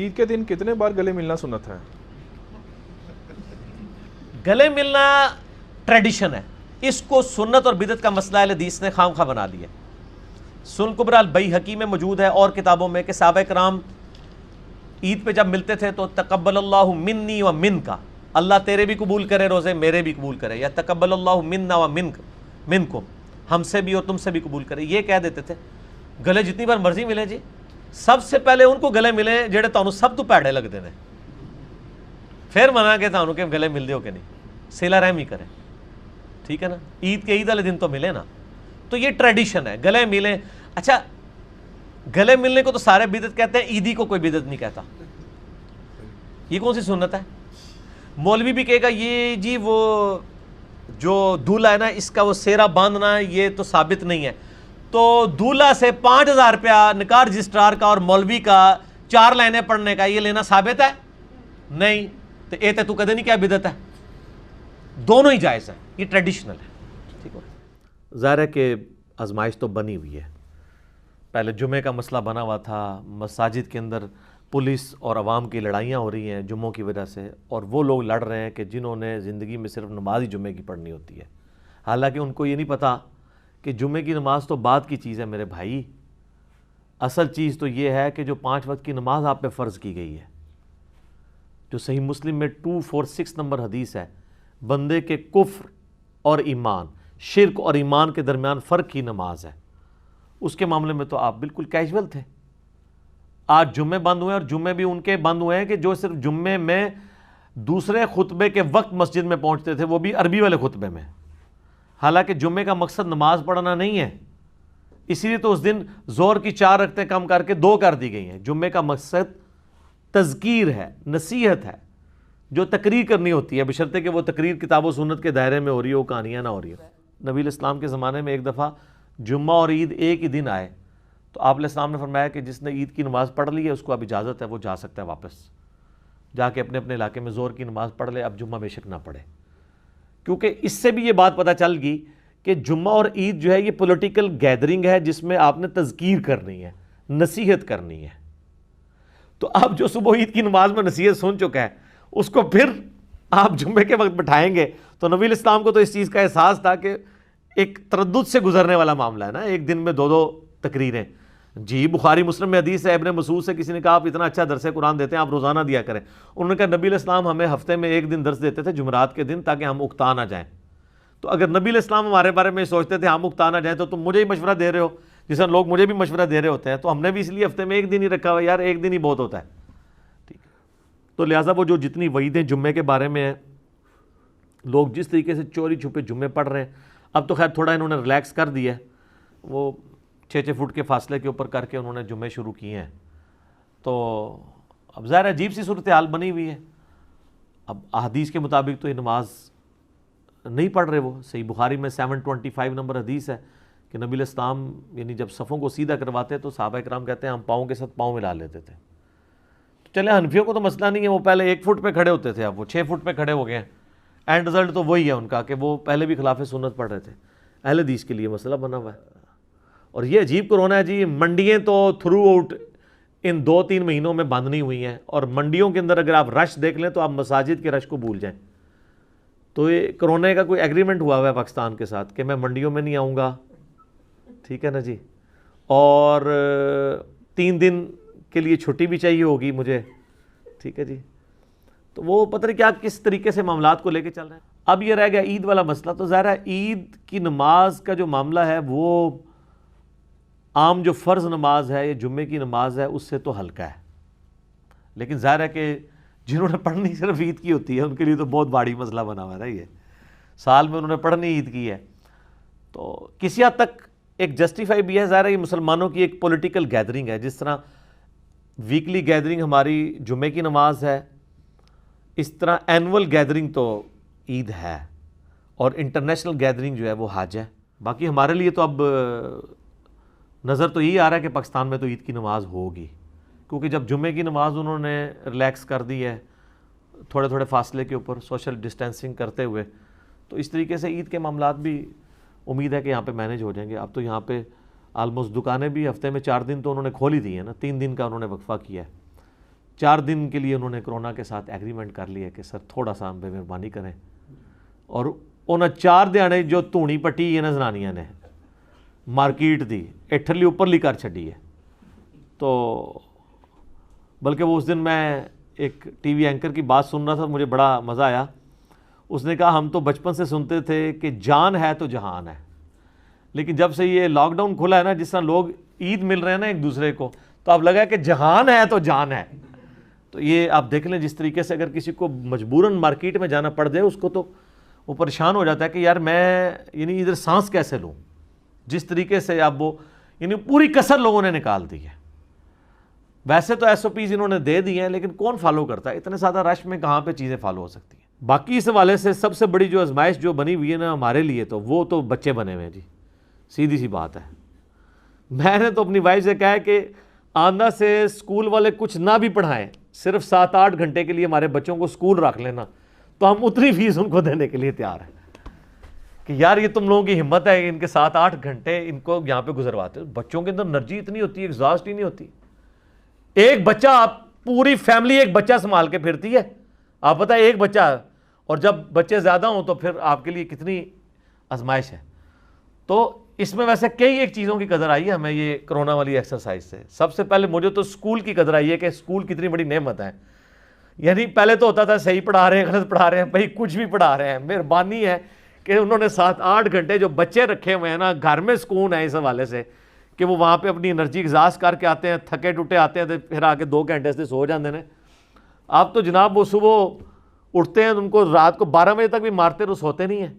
عید کے دن کتنے بار گلے ملنا سنت ہے؟ گلے ملنا ٹریڈیشن ہے، اس کو سنت اور بدعت کا مسئلہ اہل حدیث نے خام خواہ بنا دیا۔ سنن کبریٰ البیہقی میں موجود ہے اور کتابوں میں کہ صحابہ کرام عید پہ جب ملتے تھے تو تقبل اللہ منی و منک، اللہ تیرے بھی قبول کرے روزے، میرے بھی قبول کرے، یا تقبل اللہ منا و منکم، ہم سے بھی اور تم سے بھی قبول کرے، یہ کہہ دیتے تھے۔ گلے جتنی بار مرضی ملے جی، سب سے پہلے ان کو گلے ملے جڑے تانوں سب تو پیڑے لگتے ہیں، پھر منا کہ تانوں کے گلے مل دیو کہ نہیں، صلہ رحمی کریں، ٹھیک ہے نا۔ عید کے عید والے دن تو ملے نا، تو یہ ٹریڈیشن ہے، گلے ملیں۔ اچھا گلے ملنے کو تو سارے بدعت کہتے ہیں، عیدی کو کوئی بدعت نہیں کہتا، یہ کون سی سنت ہے؟ مولوی بھی کہے گا یہ جی وہ جو دولہا ہے نا اس کا وہ سیرا باندھنا یہ تو ثابت نہیں ہے، تو دولہا سے 5000 روپیہ نکاح رجسٹرار کا اور مولوی کا 4 لائنیں پڑھنے کا یہ لینا ثابت ہے؟ نہیں، تو اے تو کدے نہیں کیا بدعت ہے، دونوں ہی جائز ہیں، یہ ٹریڈیشنل ہے، ٹھیک ہے۔ ظاہر ہے کہ آزمائش تو بنی ہوئی ہے، پہلے جمعے کا مسئلہ بنا ہوا تھا، مساجد کے اندر پولیس اور عوام کی لڑائیاں ہو رہی ہیں جمعوں کی وجہ سے، اور وہ لوگ لڑ رہے ہیں کہ جنہوں نے زندگی میں صرف نماز ہی جمعے کی پڑھنی ہوتی ہے، حالانکہ ان کو یہ نہیں پتہ کہ جمعے کی نماز تو بعد کی چیز ہے میرے بھائی، اصل چیز تو یہ ہے کہ جو 5 وقت کی نماز آپ پہ فرض کی گئی ہے، جو صحیح مسلم میں 246 نمبر حدیث ہے، بندے کے کفر اور ایمان، شرک اور ایمان کے درمیان فرق کی نماز ہے، اس کے معاملے میں تو آپ بالکل کیجول تھے۔ آج جمعے بند ہوئے، اور جمعے بھی ان کے بند ہوئے ہیں کہ جو صرف جمعے میں دوسرے خطبے کے وقت مسجد میں پہنچتے تھے، وہ بھی عربی والے خطبے میں، حالانکہ جمعے کا مقصد نماز پڑھنا نہیں ہے، اسی لیے تو اس دن ظہر کی 4 رکعتیں کم کر کے 2 کر دی گئی ہیں۔ جمعے کا مقصد تذکیر ہے، نصیحت ہے، جو تقریر کرنی ہوتی ہے، بشرطے کہ وہ تقریر کتاب و سنت کے دائرے میں ہو رہی ہو، کہانیاں نہ ہو رہی ہو۔ نبی الاسلام کے زمانے میں ایک دفعہ جمعہ اور عید ایک ہی دن آئے، تو آپ علیہ السلام نے فرمایا کہ جس نے عید کی نماز پڑھ لی ہے اس کو اب اجازت ہے، وہ جا سکتا ہے واپس جا کے اپنے اپنے علاقے میں ظہر کی نماز پڑھ لے، اب جمعہ بے شک نہ پڑھے، کیونکہ اس سے بھی یہ بات پتہ چل گئی کہ جمعہ اور عید جو ہے یہ پولیٹیکل گیدرنگ ہے جس میں آپ نے تذکیر کرنی ہے، نصیحت کرنی ہے۔ تو اب جو صبح عید کی نماز میں نصیحت سن چکا ہے اس کو پھر آپ جمعے کے وقت بٹھائیں گے، تو نبی الاسلام کو تو اس چیز کا احساس تھا کہ ایک تردد سے گزرنے والا معاملہ ہے نا، ایک دن میں 2 تقریریں۔ جی بخاری مسلم میں حدیث ہے، ابن مسعود سے کسی نے کہا آپ اتنا اچھا درس قرآن دیتے ہیں، آپ روزانہ دیا کریں۔ انہوں نے کہا نبی علیہ السلام ہمیں ہفتے میں 1 دن درس دیتے تھے جمعرات کے دن، تاکہ ہم اکتا نہ جائیں۔ تو اگر نبی علیہ السلام ہمارے بارے میں سوچتے تھے ہم اکتا نہ جائیں، تو تم مجھے ہی مشورہ دے رہے ہو، جس طرح لوگ مجھے بھی مشورہ دے رہے ہوتے ہیں، تو ہم نے بھی اس لیے ہفتے میں 1 دن ہی رکھا ہوا، یار 1 دن ہی بہت ہوتا ہے، ٹھیک ہے۔ تو لہٰذا وہ جو جتنی وعیدیں جمعے کے بارے میں ہیں، لوگ جس طریقے سے چوری چھپے جمعے پڑھ رہے ہیں، اب تو خیر تھوڑا انہوں نے ریلیکس کر دیا ہے، وہ 6 فٹ کے فاصلے کے اوپر کر کے انہوں نے جمعے شروع کیے ہیں، تو اب ظاہر عجیب سی صورتحال بنی ہوئی ہے۔ اب احادیث کے مطابق تو یہ نماز نہیں پڑھ رہے، وہ صحیح بخاری میں 725 نمبر حدیث ہے کہ نبی علیہ السلام یعنی جب صفوں کو سیدھا کرواتے تو صحابہ کرام کہتے ہیں ہم پاؤں کے ساتھ پاؤں ملا لیتے تھے۔ تو چلے حنفیوں کو تو مسئلہ نہیں ہے، وہ پہلے 1 فٹ پہ کھڑے ہوتے تھے، اب وہ 6 فٹ پہ کھڑے ہو گئے ہیں، اینڈ رزلٹ تو وہی ہے ان کا کہ وہ پہلے بھی خلاف سنت پڑھ رہے تھے۔ اہل حدیث کے لیے مسئلہ بنا ہوا ہے۔ اور یہ عجیب کرونا ہے جی، منڈیاں تو تھرو آؤٹ ان 2-3 مہینوں میں بند نہیں ہوئی ہیں، اور منڈیوں کے اندر اگر آپ رش دیکھ لیں تو آپ مساجد کے رش کو بھول جائیں۔ تو یہ کرونے کا کوئی ایگریمنٹ ہوا ہوا ہے پاکستان کے ساتھ کہ میں منڈیوں میں نہیں آؤں گا، ٹھیک ہے نا جی، اور 3 دن کے لیے چھٹی بھی چاہیے ہوگی مجھے، ٹھیک ہے جی۔ تو وہ پتہ نہیں کیا کس طریقے سے معاملات کو لے کے چل رہے ہیں۔ اب یہ رہ گیا عید والا مسئلہ، تو ظاہر ہے عید کی نماز کا جو معاملہ ہے وہ عام جو فرض نماز ہے یا جمعے کی نماز ہے اس سے تو ہلکا ہے، لیکن ظاہر ہے کہ جنہوں نے پڑھنی صرف عید کی ہوتی ہے ان کے لیے تو بہت بڑی مسئلہ بنا ہوا ہے، یہ سال میں انہوں نے پڑھنی عید کی ہے، تو کسی حد تک ایک جسٹیفائی بھی ہے۔ ظاہر ہے یہ مسلمانوں کی ایک پولیٹیکل گیدرنگ ہے، جس طرح ویکلی گیدرنگ ہماری جمعے کی نماز ہے، اس طرح اینول گیدرنگ تو عید ہے، اور انٹرنیشنل گیدرنگ جو ہے وہ حج ہے۔ باقی ہمارے لیے تو اب نظر تو یہی آ رہا ہے کہ پاکستان میں تو عید کی نماز ہوگی، کیونکہ جب جمعے کی نماز انہوں نے ریلیکس کر دی ہے تھوڑے تھوڑے فاصلے کے اوپر سوشل ڈسٹینسنگ کرتے ہوئے، تو اس طریقے سے عید کے معاملات بھی امید ہے کہ یہاں پہ مینیج ہو جائیں گے۔ اب تو یہاں پہ آلموسٹ دکانیں بھی ہفتے میں 4 دن تو انہوں نے کھول ہی دی ہیں نا، 3 دن کا انہوں نے وقفہ کیا ہے، 4 دن کے لیے انہوں نے کرونا کے ساتھ ایگریمنٹ کر لیا کہ سر تھوڑا سا ہم پہ مہربانی کریں, اور انہیں 4 دیاڑے جو دھونی پٹی ہے نا زنانیاں نے مارکیٹ دی ایٹھرلی اوپرلی کر چھڈی ہے. تو بلکہ وہ اس دن میں ایک ٹی وی اینکر کی بات سن رہا تھا, مجھے بڑا مزہ آیا. اس نے کہا ہم تو بچپن سے سنتے تھے کہ جان ہے تو جہان ہے, لیکن جب سے یہ لاک ڈاؤن کھلا ہے نا, جس طرح لوگ عید مل رہے ہیں نا ایک دوسرے کو, تو اب لگا کہ جہان ہے تو جان ہے. تو یہ آپ دیکھ لیں جس طریقے سے اگر کسی کو مجبوراً مارکیٹ میں جانا پڑ جائے اس کو تو وہ پریشان ہو جاتا ہے کہ یار میں یعنی ادھر سانس کیسے لوں. جس طریقے سے اب وہ یعنی پوری کسر لوگوں نے نکال دی ہے. ویسے تو ایس او پیز انہوں نے دے دی ہیں, لیکن کون فالو کرتا ہے؟ اتنے زیادہ رش میں کہاں پہ چیزیں فالو ہو سکتی ہیں. باقی اس حوالے سے سب سے بڑی جو آزمائش جو بنی ہوئی ہے نا ہمارے لیے, تو وہ تو بچے بنے ہوئے ہیں جی, سیدھی سی بات ہے. میں نے تو اپنی وائف سے کہا ہے کہ آندہ سے اسکول والے کچھ نہ بھی پڑھائیں, صرف 7-8 گھنٹے کے لیے ہمارے بچوں کو اسکول رکھ لینا, تو ہم اتنی فیس ان کو دینے کے لیے تیار ہیں کہ یار یہ تم لوگوں کی ہمت ہے, ان کے 7-8 گھنٹے ان کو یہاں پہ گزرواتے. بچوں کے اندر انرجی اتنی ہوتی ہے, ایگزاسٹ ہی نہیں ہوتی. ایک بچہ, آپ پوری فیملی ایک بچہ سنبھال کے پھرتی ہے, آپ پتہ ہے ایک بچہ, اور جب بچے زیادہ ہوں تو پھر آپ کے لیے کتنی آزمائش ہے. تو اس میں ویسے کئی ایک چیزوں کی قدر آئی ہے ہمیں یہ کرونا والی ایکسرسائز سے. سب سے پہلے مجھے تو اسکول کی قدر آئی ہے کہ اسکول کتنی بڑی نعمت ہے. یعنی پہلے تو ہوتا تھا صحیح پڑھا رہے ہیں غلط پڑھا رہے ہیں, بھائی کچھ بھی پڑھا رہے ہیں. مہربانی ہے کہ انہوں نے 7-8 گھنٹے جو بچے رکھے ہوئے ہیں نا, گھر میں سکون ہے اس حوالے سے کہ وہ وہاں پہ اپنی انرجی ایگزاسٹ کر کے آتے ہیں, تھکے ٹوٹے آتے ہیں, تو پھر آ کے 2 گھنٹے سے سو جاندے ہیں. آپ تو جناب وہ صبح اٹھتے ہیں ان کو رات کو 12 بجے تک بھی مارتے تو سوتے نہیں ہیں.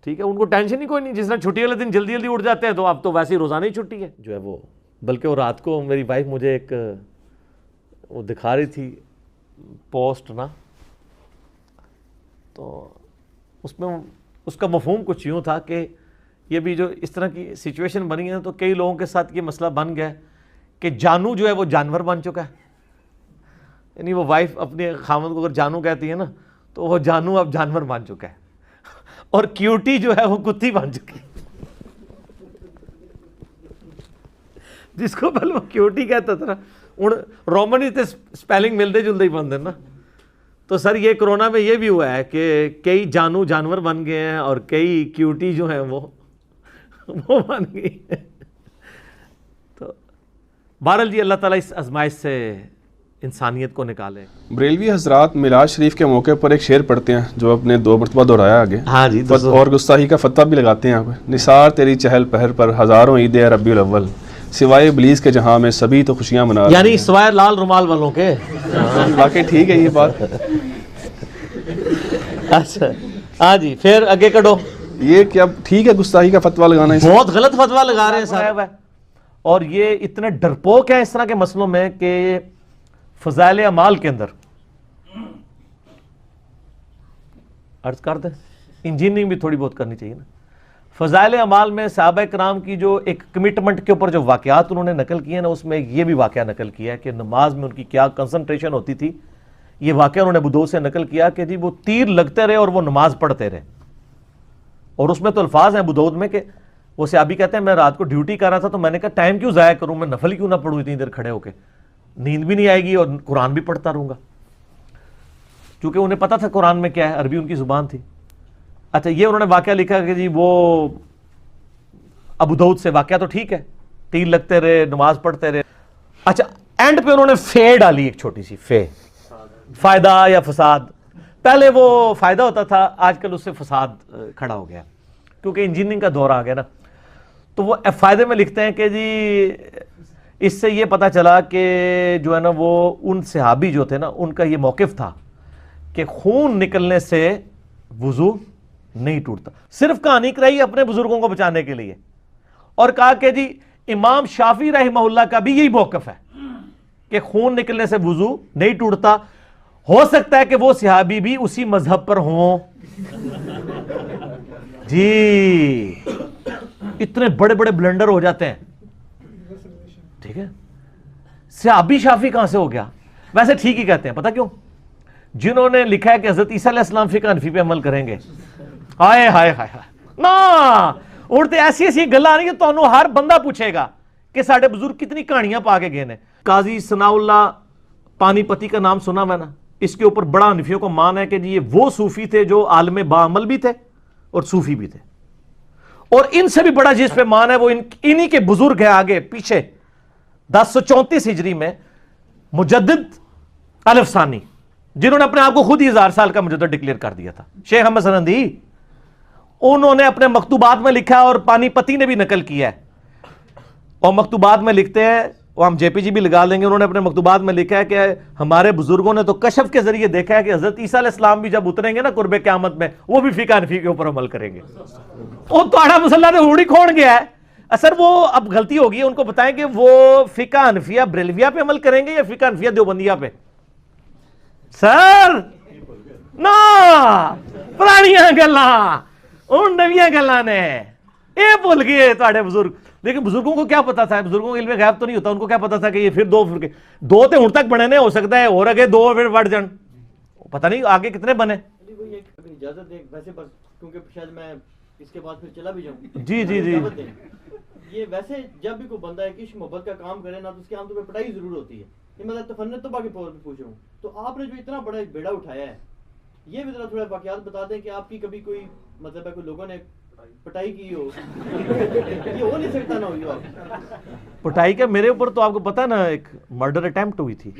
ٹھیک ہے, ان کو ٹینشن ہی کوئی نہیں. جس طرح چھٹی والے دن جلدی جلدی اٹھ جاتے ہیں, تو اب تو ویسے ہی روزانہ ہی چھٹی ہے جو ہے وہ. بلکہ وہ رات کو میری وائف مجھے ایک وہ دکھا رہی تھی پوسٹ نا, تو اس میں اس کا مفہوم کچھ یوں تھا کہ یہ بھی جو اس طرح کی سچویشن بنی ہے تو کئی لوگوں کے ساتھ یہ مسئلہ بن گیا کہ جانو جو ہے وہ جانور بن چکا ہے. یعنی وہ وائف اپنے خاوند کو اگر جانو کہتی ہے نا, تو وہ جانو اب جانور بن چکا ہے, اور کیوٹی جو ہے وہ کتی بن چکی. جس کو پہلے وہ کیوٹی کہتا تھا نا, رومن ہی تھے سپیلنگ ملتے جلتے ہی بنتے نا. تو سر یہ کرونا میں یہ بھی ہوا ہے کہ کئی جانو جانور بن گئے ہیں اور کئی کیوٹی جو ہیں وہ بن گئی ہیں. تو بہرحال جی اللہ تعالیٰ اس آزمائش سے انسانیت کو نکالے. بریلوی حضرات میلاد شریف کے موقع پر ایک شعر پڑھتے ہیں جو اپنے 2 مرتبہ دہرایا آگے. ہاں جی, اور گستاخی کا فتویٰ بھی لگاتے ہیں یہاں پہ. نثار تیری چہل پہر پر ہزاروں عید ربیع الاول, سوائے ابلیس کے جہاں میں سبھی تو خوشیاں منا. یعنی سوائے لال رومال والوں کے. واقعی ٹھیک ہے یہ بات. اچھا ہاں جی, پھر آگے کڑو. یہ کیا ٹھیک ہے گستاخی کا فتویٰ لگانا؟ بہت غلط فتویٰ لگا رہے ہیں صاحب, اور یہ اتنے ڈرپوک ہیں اس طرح کے مسئلوں میں کہ فضائل اعمال کے اندر عرض کر دیں انجینئرنگ بھی تھوڑی بہت کرنی چاہیے نا. فضائل اعمال میں صحابہ کرام کی جو ایک کمٹمنٹ کے اوپر جو واقعات انہوں نے نقل کیے نا, اس میں یہ بھی واقعہ نقل کیا ہے کہ نماز میں ان کی کیا کنسنٹریشن ہوتی تھی. یہ واقعہ انہوں نے ابو داؤد سے نقل کیا کہ جی وہ تیر لگتے رہے اور وہ نماز پڑھتے رہے. اور اس میں تو الفاظ ہیں ابو داؤد میں کہ وہ صحابی کہتے ہیں میں رات کو ڈیوٹی کر رہا تھا, تو میں نے کہا ٹائم کیوں ضائع کروں, میں نفل کیوں نہ پڑھوں اتنی دیر کھڑے ہو کے, نیند بھی نہیں آئے گی اور قرآن بھی پڑھتا رہوں گا. چونکہ انہیں پتا تھا قرآن میں کیا ہے, عربی ان کی زبان تھی. اچھا یہ انہوں نے واقعہ لکھا کہ جی وہ ابو داؤد سے واقعہ تو ٹھیک ہے, تیر لگتے رہے نماز پڑھتے رہے. اچھا اینڈ پہ انہوں نے فے ڈالی, ایک چھوٹی سی فے, فائدہ یا فساد. پہلے وہ فائدہ ہوتا تھا, آج کل اس سے فساد کھڑا ہو گیا کیونکہ انجینئرنگ کا دور آ گیا نا. تو وہ فائدے میں لکھتے ہیں کہ جی اس سے یہ پتا چلا کہ جو ہے نا وہ ان صحابی جو تھے نا ان کا یہ موقف تھا کہ خون نکلنے سے وضو نہیں ٹوٹتا. صرف کہانی کرائی اپنے بزرگوں کو بچانے کے لیے, اور کہا کہ جی امام شافعی رحمہ اللہ کا بھی یہی موقف ہے کہ خون نکلنے سے وضو نہیں ٹوٹتا. ہو سکتا ہے کہ وہ صحابی بھی اسی مذہب پر ہوں. جی اتنے بڑے بڑے بلنڈر ہو جاتے ہیں. ٹھیک ہے, صحابی شافعی کہاں سے ہو گیا؟ ویسے ٹھیک ہی کہتے ہیں, پتہ کیوں؟ جنہوں نے لکھا ہے کہ حضرت عیسیٰ علیہ السلام فقہ حنفی پہ عمل کریں گے, ہائے ہائے ہائے نا اڑتے ایسی ایسی گلاں آ رہی ہیں تو ہر بندہ پوچھے گا کہ ساڈے بزرگ کتنی کہانیاں پا کے گئے نے. قاضی ثناء اللہ پانی پتی کا نام سنا میں نا, اس کے اوپر بڑا حنفیوں کو مان ہے کہ جی یہ وہ صوفی تھے جو عالم باعمل بھی تھے اور صوفی بھی تھے, اور ان سے بھی بڑا جس پہ مان ہے وہ انہی کے بزرگ ہیں آگے پیچھے 1034 ہجری میں مجدد الف ثانی, جنہوں نے اپنے آپ کو خود ہی 1000 سال کا مجدد ڈکلیئر کر دیا تھا, شیخ احمد سرہندی. انہوں نے اپنے مکتوبات میں لکھا اور پانی پتی نے بھی نقل کیا ہے, اور مکتوبات میں لکھتے ہیں, وہ ہم جے پی جی بھی لگا لیں گے, انہوں نے اپنے مکتوبات میں لکھا ہے کہ ہمارے بزرگوں نے تو کشف کے ذریعے دیکھا ہے کہ حضرت عیسیٰ علیہ السلام بھی جب اتریں گے نا قرب قیامت میں, وہ بھی فقہ حنفی کے اوپر عمل کریں گے. وہ توڑا مسلح نے ہوڑی کھوڑ گیا ہے. اثر وہ اب غلطی ہوگی, ان کو بتائیں کہ وہ فقہ حنفیہ بریلویہ پہ عمل کریں گے یا فقہ حنفیہ دیوبندیہ پہ. سر نا پرانیاں گلاں ان نویاں گلاں نے اے بھول گئے تواڈے بزرگ. لیکن بزرگوں کو کیا پتا تھا, بزرگوں کو علم غیب تو نہیں ہوتا, ان کو کیا پتا تھا کہ یہ پھر دو تے ہن تک بنے نے, ہو سکتا ہے اور اگے دو پھر بڑھ جان, پتہ نہیں آگے کتنے بنے. اجازت دیں ویسے, بس کیونکہ شاید میں اس کے بعد پھر چلا بھی جاؤں. جی جی جی. یہ ویسے جب بھی کوئی بندہ ہے عشق محبت کا کام کرے نا, تو اس کے عام طور پہ پڑھائی ضرور ہوتی ہے. یہ مطلب تفنن طبع کے طور پہ پوچھ رہا ہوں, تو آپ نے جو اتنا بڑا بیڑا اٹھایا ہے, یہ بھی ذرا تھوڑا واقعات بتا دیں کہ آپ کی کبھی کوئی مطلب ہے کوئی لوگوں نے پٹائی کی ہو. یہ ہو نہیں سکتا نہ ہوئی ہو. پٹائی کا میرے اوپر تو آپ کو پتا نا ایک مرڈر اٹیمپٹ ہوئی تھی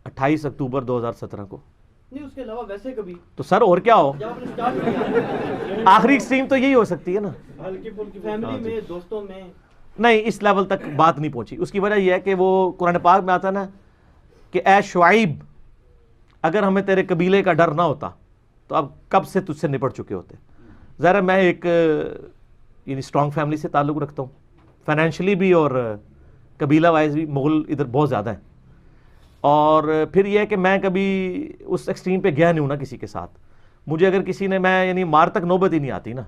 28 اکتوبر 2017 کو. نہیں اس کے علاوہ ویسے کبھی تو سر اور کیا ہو, جب آپ نے سٹارٹ کیا آخری ایکسٹریم تو یہی ہو سکتی ہے نا. ہلکی پھلکی فیملی میں دوستوں میں نہیں, اس لیول تک بات نہیں پہنچی. اس کی وجہ یہ ہے کہ وہ قرآن پاک میں آتا نا کہ اے شعیب اگر ہمیں تیرے قبیلے کا ڈر نہ ہوتا تو اب کب سے تجھ سے نپٹ چکے ہوتے. ظاہر ہے میں ایک یعنی اسٹرانگ فیملی سے تعلق رکھتا ہوں, فائنینشلی بھی اور قبیلہ وائز بھی. مغل ادھر بہت زیادہ ہیں, اور پھر یہ ہے کہ میں کبھی اس ایکسٹریم پہ گیا نہیں ہوں نا کسی کے ساتھ. مجھے اگر کسی نے میں یعنی مار تک نوبت ہی نہیں آتی نا,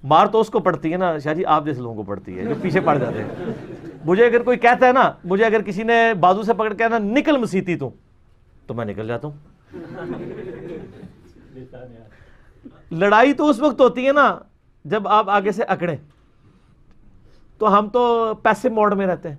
مار تو اس کو پڑتی ہے نا شاہ جی آپ جیسے لوگوں کو پڑتی ہے جو پیچھے پڑ جاتے ہیں. مجھے اگر کوئی کہتا ہے نا, مجھے اگر کسی نے بازو سے پکڑ کے نا نکل مسیتی تو میں نکل جاتا ہوں. لڑائی تو اس وقت ہوتی ہے نا جب آپ آگے سے اکڑیں, تو ہم تو پیسو موڈ میں رہتے ہیں.